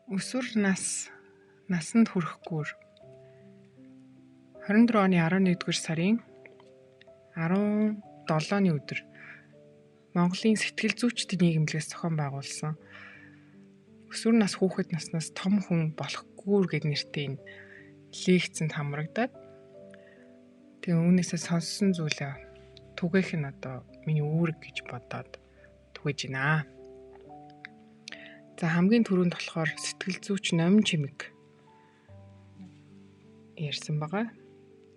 Өсвөр насанд хүрэхгүйр 24 оны 11-р сарын 17-ны өдөр Монголын сэтгэл зүйчдийн нийгэмлэгээс зохион байгуулсан өсвөр нас хүүхэд наснаас том хүн болохгүйр гэд нэртэй энэ лекцэнд хамрагдаад тэгээ үүнээсээ сонссон зүйлээ түгээх нь одоо миний үүрэг гэж бодоод түгэж байна. За хамгийн түрүүнд болохоор сэтгэл зүйч Номин Чимэг ярьсан байгаа.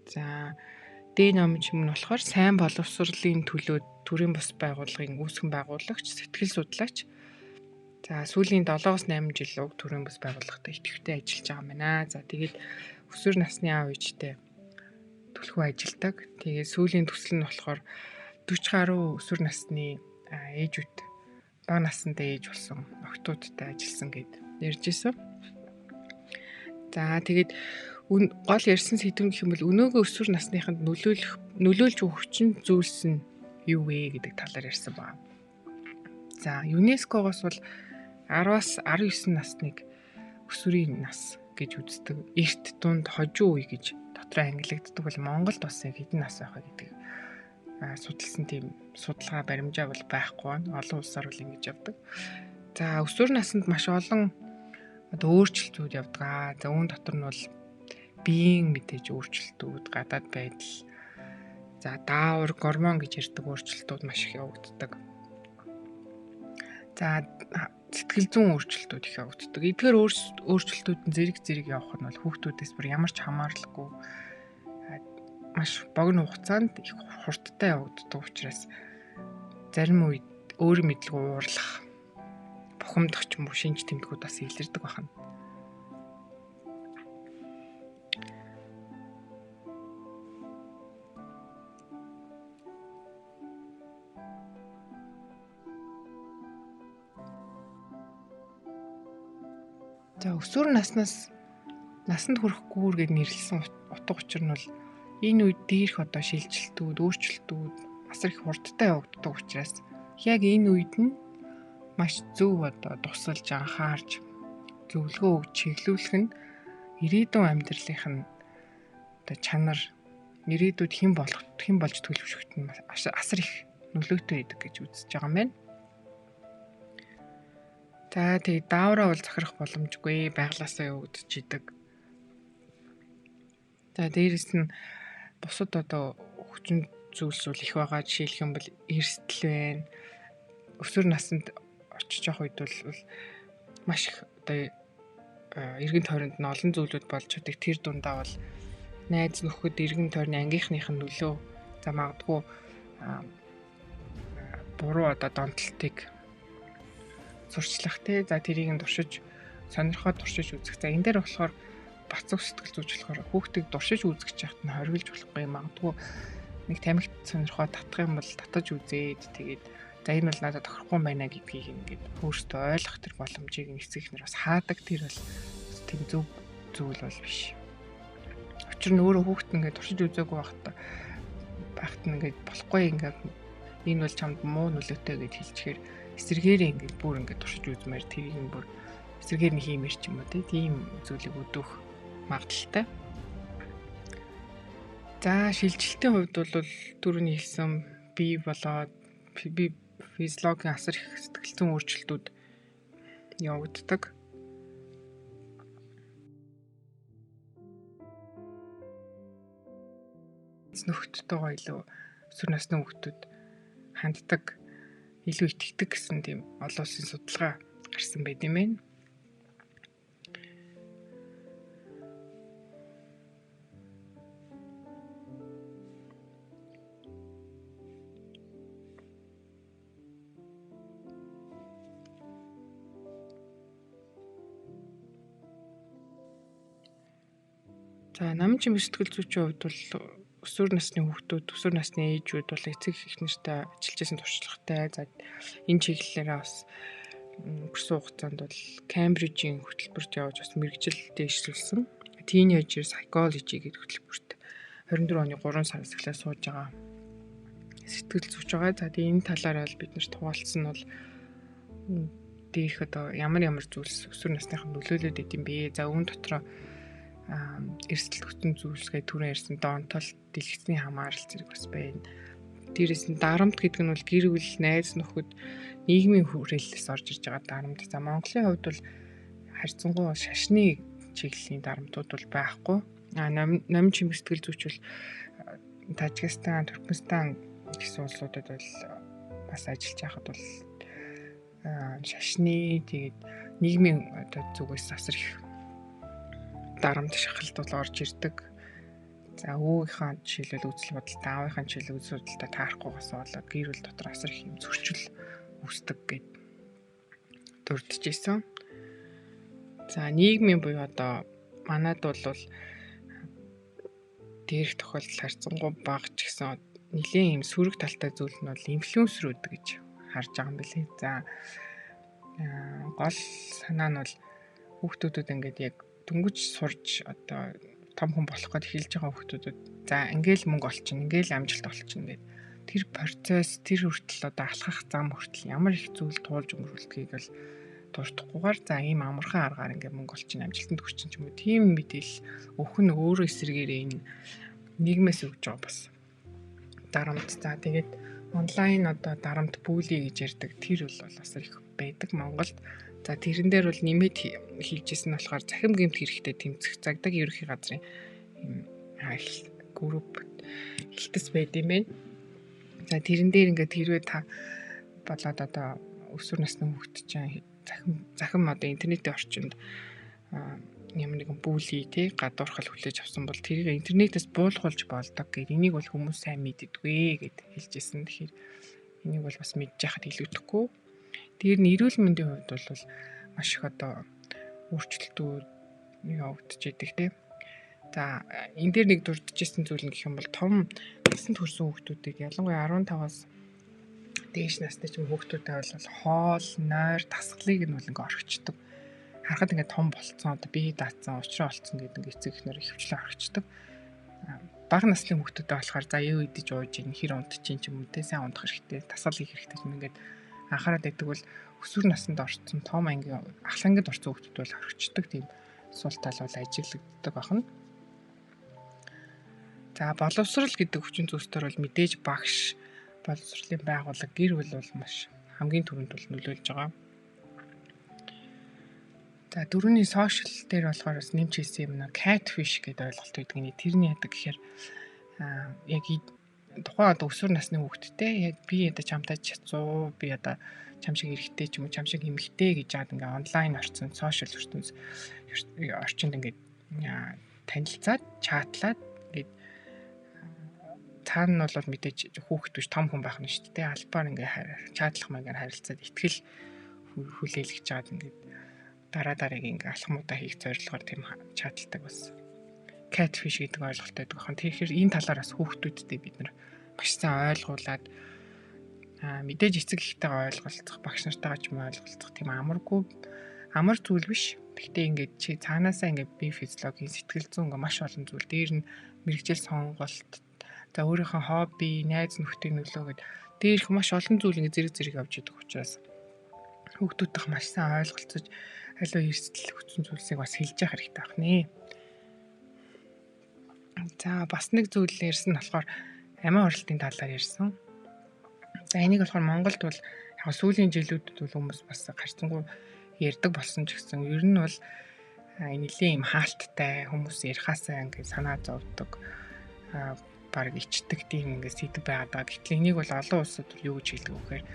За Номин Чимэг нь болохоор сайн боловсролын төлөө төрийн бус байгууллагын үүсгэн байгуулагч, сэтгэл судлаач. За сүүлийн 7-8 жил уг төрийн бус байгууллагатай идэвхтэй ажиллаж байгаа юм байна. За тэгээд өсвөр насны аав ээжтэй түлхүү ажилладаг. Тэгээд сүүлийн төсөл нь болохоор 40 гаруй өсвөр насны ээжүүд бага настай ээж болсон охтуудтай ажилласан гэд ярьж исэн. За тэгээд гол ярьсан сэдв гэх юм бол өнөөгөө өсвөр насныханд нөлөөлж өгчин зүйлс нь юу вэ гэдэг талаар ярьсан байна. За ЮНЕСКО-гоос бол 10-аас 19 насныг өсвөрийн нас гэж үздэг. Эрт дунд хожуу үе гэж дотроо ангилагддаг бол Монголд бас хэдэн нас байх вэ гэдэг судалсан тийм судалгаа баримжаа бол байхгүй байна. Олон улсаар бол ингэж явдаг. За өсвөр наснд маш олон өөрчлөлтүүд явдаг. За үүн дотор нь бол биеийн мэдээж өөрчлөлтүүд, гадаад байдал, за даавар, гормон гэж ярьдаг өөрчлөлтүүд маш их явагддаг. За сэтгэл зүйн өөрчлөлтүүд их явагддаг. Эдгээр өөрчлөлтүүд нь зэрэг явах нь бол хүүхдүүдээс бүр ямар ч хамааралгүй маш богино хугацаанд их хурдтай явагддаг учраас зарим үед өөрийн мэдлэг уурлах, бухимдах ч юм уу шинж тэмдгүүд бас илэрдэг байна. За өсвөр насанд хүрэхгүйр гэд нэрлсэн утга учир нь бол энэ үед дээрх одоо шилжилтүүд, өөрчлөлтүүд асар их хурдтай явагддаг учраас яг энэ үед нь маш зөв одоо тусалж анхаарч зөвлөгөө өгч чиглүүлэх нь ирээдүйн амьдралынх нь одоо чанар, ирээдүйд хэн болж төлөвшөхт нь асар их нөлөөтэй байдаг гэж үзэж байгаа юм байна. За тэгээд даавраа бол захирах боломжгүй, байглаасаа явагдаж идэг. За дээрэс нь бусад одоо хүчин зүйлс бол их байгаа. Жишээлх юм бол эрсдэл байна. Өсвөр наснд очиж явах үед бол маш их одоо эргэн тойронд нь олон зүйлүүд болж чаддаг. Тэр дундаа бол найз нөхөд, эргэн тойрны ангийнхных нь нөлөө, за магадгүй буруу одоо донтолтыг сурчлах те. За тэрийг нь сонирхоод туршиж үзэх. За энэ дээр болохоор бацуг сэтгэл зүйч болохоор хүүхдийг туршиж үзэх чахт нь хоригилж болохгүй. Магадгүй нэг тамхит сонирхоод татах юм бол татаж үзээд тэгээд за энэ бол надад тохирохгүй байна гэдгийг ингээд өөртөө ойлгох тэр боломжийг эцэгнэр бас хаадаг. Тэр бол тийм зөв зүйл бол биш. Учир нь өөрөө хүүхд ингээд туршиж үзээгүй байхад нь ингээд болохгүй ингээд энэ бол чамд муу нөлөөтэй гэж хэлчихээр эсэргээрээ ингээд бүр ингээд туршиж үзмээр тэрийг нь бүр эсэргээр нь хиймээр ч юм уу тийм зүйлийг өдөх магадaltaй. За шилжилтийн хувьд бол түрүүний хэлсэн бие физиологийн асар их сэтгэл зүйн өөрчлөлтүүд явагддаг. Нөхдөдтэйгээ илүү өсвөр насны хүүхдүүд ханддаг, илүү итгэдэг гэсэн тийм олон улсын судалгаа гарсан байт юм байна. За Номин Чимэг сэтгэл зүйчийн хувьд бол өсвөр насны хүүхдүүд, өсвөр насны ээжүүд бол эцэг их нартай ажиллаж байсан туршлагатай. За энэ чиглэлээрээ бас өнгөрсөн хугацаанд бол Кембрижийн хөтөлбөрт явж бас мэргэжил дэвшүүлсэн. Teenager Psychology гэдэг хөтөлбөрт 24 оны 3 сараас эхлээд сууж байгаа сэтгэл зүйч байгаа. За энэ талаараа бид нарт хуваалцсан нь бол дээрх одоо ямар зүйлс өсвөр насныханд нөлөөлөд идэм бэ? За үүн дотроо эрсдэл хүчин зүйлсгээ түрэн ярьсан донтол дэлгэцний хамаарал зэрэг бас байна. Дээрээс нь дарамт гэдэг нь бол гэр бүл, найз нөхөд, нийгмийн хүрээлэлээс орж ирж байгаа дарамт. За Монголын хувьд бол харьцангуй шашны чиглэлийн дарамтууд бол байхгүй. Номин чимэг сэтгэл зүйч бол Тажикстан, Туркменстан гэсэн улсуудад бол бас ажиллаж байхад бол шашны тэгээд нийгмийн одоо зүгээс асар их дарамт шахалтууд орж ирдэг. За өвгийнхаа жишээлбэл үзэл бодолтой, аавынхаа жишээлбэл үзэл бодолтой таарахгүйгаас болоод гэр бүл дотор асар их юм зөрчил үүсдэг гэд дурдж ирсэн. За нийгмийн буюу одоо манад бол дээрх тохиолдол харьцангуй бага ч гэсэн нэлээд юм сөрөг талтай зүйл нь бол инфлюенсерүүд гэж харж байгаа юм билээ. За гол санаа нь бол хүүхдүүдэд ингээд яг дөнгөж сурж одоо том хүн болох гэж хэлж байгаа хүүхдүүдэд за ингээл мөнгө олчихно, ингээл амжилт олчихно гэдэг тэр процесс, тэр хүртэл одоо алхах зам хүртэл ямар их зүйл туулж өнгөрүүлдгийг бол дуртахгүйгээр за ийм амархан аргаар ингээд мөнгө олчихно, амжилтанд хүрчин ч юм уу тийм мэдээлэл өгөх нь өөрөө эсрэгээрээ энэ нийгмээс өгж байгаа бас дарамт. За тэгээд онлайн одоо дарамт бүли гэж ярьдаг тэр бол бас их байдаг Монголд. За тэрэн дээр бол нэмээд хийжсэн нь болохоор захим гэмт хэрэгтэй тэмцэх цагдаагийн ерөнхий газрын юм групп хэлтэс байд юм байна. За тэрэн дээр ингээд хэрвээ та болоод одоо өсвөр насны хүүхэд чинь захим одоо интернетийн орчинд ямар нэгэн бүли гадуурхал хүлээж авсан бол тэрийг интернетээс буулгуулж болдог гэдэг энийг бол хүмүүс сайн мэддэггүй гэд хэлжсэн. Тэгэхээр энийг бол бас мэдж яхад илүүдэхгүй. Тэр нь эрүүл мэндийн хувьд бол маш их одоо өөрчлөлтүүд явагдаж идэг тийм. За энэ дээр нэг дурдчихсан зүйл нь гэх юм бол том насанд хүрсэн хүүхдүүдийг ялангуяа 15-аас дээш насны ч хүүхдүүдээ бол хоол, нойр, дасгалыг нь бол ингээ орхичдаг. Харахад ингээ том болцсон одоо бие даацсан, учраа олцсон гэдэг ингээ эцэг эхнэр хөвчлээ орхичдаг. Бага насны хүүхдүүдээ болохоор за юу идэж ууж ийн, хэр унтчих ч юм уу те сайн унтах хэрэгтэй, дасгал хийх хэрэгтэй юм ингээд анхаарал өгдөг бол өсвөр наснд орсон том ангийн ахлан ангид орсон хүүхдүүд бол орхичдаг тийм сул тал бол ажиглагддаг байна. За боловсрал гэдэг хүчин зүйлсээр бол мэдээж багш, боловсролын байгууллага, гэр бүл бол маш хамгийн түрүүнд бол нөлөөлж байгаа. За дөрөвний сошиал дээр болохоор бас нэмж хэлсэн юм catfish гэдэг ойлголт байдаг. Тэрний яадаг гэхээр яг тухайн одоо өсвөр насны хүүхэдтэй яг би одоо чамтай чацуу, би одоо чам шиг эрэгтэй ч юм уу, чам шиг эмэгтэй гэж яад ингээ онлайн орчин, сошиал орчинд ингээ танилцаад, чатлаад ингээд цаана нь бол мэдээж хүүхэд биш том хүн байх нь шүү дээ. Албаар ингээ чатлах маягаар харилцаад итгэл хүлээлгэж чаад ингээ дараа ингээ алхмуудаа хийх зорилгоор тийм чаталдаг бас catfish гэдэг ойлголттой байдаг байна. Тэгэхээр энэ талаар бас хүүхдүүдтэй бид нар маш сайн ойлгуулад мэдээж эцэг эхтэйгээ ойлголцох, багш нартайгаа ч юм ойлголцох тийм амар зүйл биш. Гэхдээ ингээд чи цаанаасаа ингээд бие физиологийн сэтгэл зүйн маш олон зүйл дээр нь мэрэгжил сонголт, за өөрийнхөө хобби, найз нөхдөд нөлөө гэдэг дээрх маш олон зүйл ингээд зэрэг явж идэг учраас хүүхдүүдтэй маш сайн ойлголцож аливаа эрсдэл хүчин зүйлсийг бас хэлж явах хэрэгтэй байна. За бас нэг зүйл ярьсан нь болохоор амиа оролтын талаар ярьсан. За энийг болохоор Монголд бол яг сүүлийн жилүүдэд бол хүмүүс бас харьцангуй ярьдаг болсон ч гэсэн ер нь бол нэлийн юм хаалттай хүмүүс ярихаасаа ингээд санаа зовдөг баг ичдэг тийм ингээд сэдв байгаа. Гэтэл энийг бол олон улсад юу гэж хэлдэг вэ гэхээр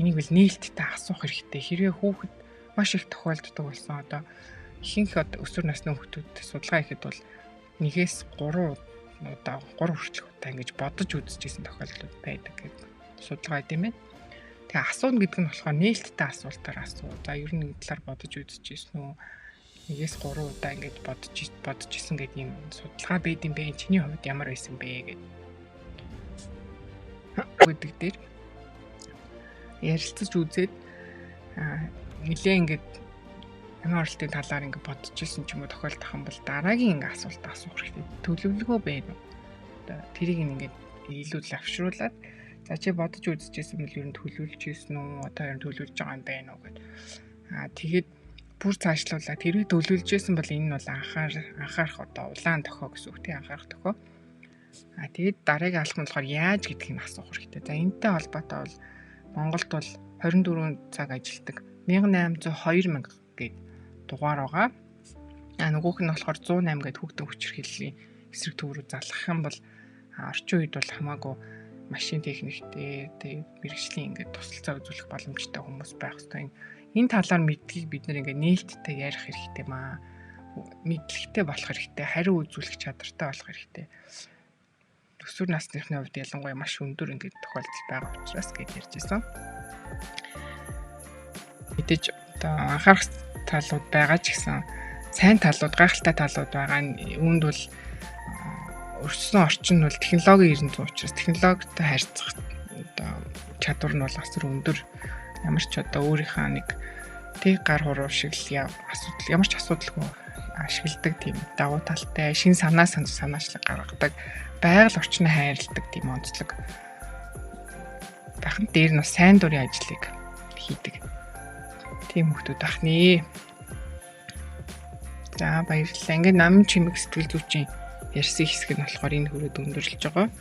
энийг бол нээлттэй асуух хэрэгтэй. Хэрвээ хүүхэд маш их тохиолддог болсон одоо ихэнх өсвөр насны хүүхдүүд судалгаа хийхэд бол 1-3 удаа 3 хүртэлх удаа ингэж бодож үзчихсэн тохиолдол байдаг гэдэг судалгаа идэм байна. Тэгээ асууна гэдэг нь болохоор нээлттэй асуултаар асуу. За ер нь энэ талаар бодож үзчихсэн үү? 1-3 удаа ингэж бодож исэн гэдэг юм судалгаа байд юм бэ? Чиний хувьд ямар байсан бэ гэдэг дээр ярилцаж үзээд нэлээ ингээд амиа оролтын талаар ингээд бодож ирсэн ч юм уу тохиолдох юм бол дараагийн ингээд асуулт асуух хэрэгтэй. Төлөвлөгөө байна уу? Одоо тэрийг ингээд илүү лавшруулад за чи бодож үзчихсэн бол ер нь төлөвлөж ирсэн үү? Одоо ер нь төлөвлөж байгаа юм байна уу гэд Тэгээд бүр цаашлуулаад хэрвээ төлөвлөж байсан бол энэ нь бол анхаарах одоо улаан тохио гэсэн үг тийм анхаарах тохио. Тэгээд дараагийн алхам болохоор яаж гэдгийг нь асуух хэрэгтэй. За энэтэй холбоотой бол Монголд бол 24 цаг ажилтдаг 1802 гээд дугаар байгаа. Нөгөөх нь болохоор 108 гээд хүүхдийн хүчирхийллийн эсрэг төв рүү залгах юм бол орчин үед бол хамаагүй машин техниктэй мэрэгжлийн ингээд тусалцаа үзүүлэх боломжтой хүмүүс байх ёстой. Энэ талаар мэдгийг бид нэр ингээд нээлттэй ярих хэрэгтэй маа. Мэдлэгтэй болох хэрэгтэй, хариу үзүүлэх чадвартай болох хэрэгтэй. Өсвөр насныхны хувьд ялангуяа маш өндөр ингээд тохиолдол байгаа учраас гэж ярьж байсан. Мэдээж одоо анхаарах талууд байгаа ч гэсэн сайн талууд, гайхалтай талууд байгаа. Үүнд бол өрссөн орчин нь бол технологийн 900 учраас технологитой харьцах одоо чадвар нь бол асар өндөр. Ямар ч одоо өөрийнхөө нэг гар хуруу шиг л асуудал, ямар ч асуудалгүй ашигладаг тийм давуу талтай, шин санаачлаг гаргадаг, байгаль орчныг хайрладаг тийм онцлог бахан дээр нь сайн дурын ажлыг хийдэг. Тийм хүмүүс бахны. За баярлалаа. Ингээд намын чимэг сэтгэл зүйчийн ярьсан хэсэг нь болохоор энэ хүрээд өндөрлөж байгаа.